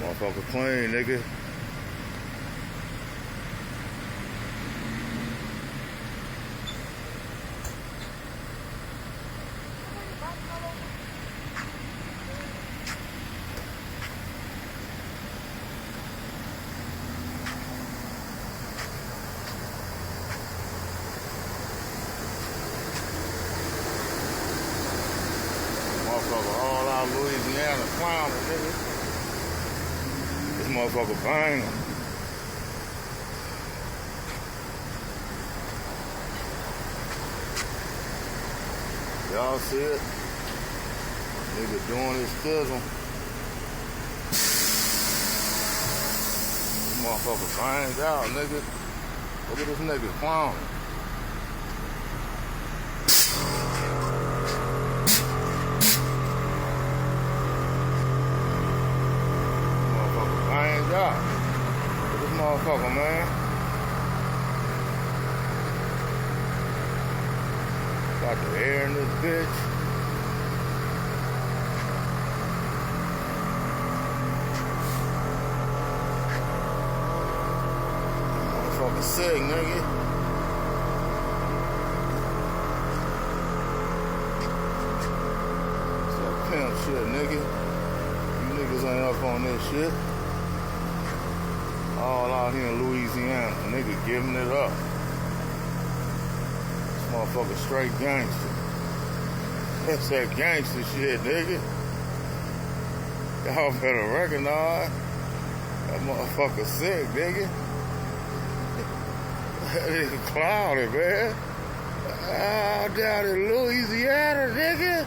Motherfucker clean, nigga. Motherfucker all out Louisiana clowning, nigga. This motherfucker banging. Y'all see it? Nigga doing his thizzle. This motherfucker banged out, nigga. Look at this nigga clowning. Look at this motherfucker, man. Got the air in this bitch. Motherfucker sick, nigga. It's that pimp shit, nigga. You niggas ain't up on this shit. All out here in Louisiana, nigga giving it up. This motherfucker straight gangster. That's that gangster shit, nigga. Y'all better recognize that motherfucker sick, nigga. That nigga cloudy, man. Down in Louisiana, nigga.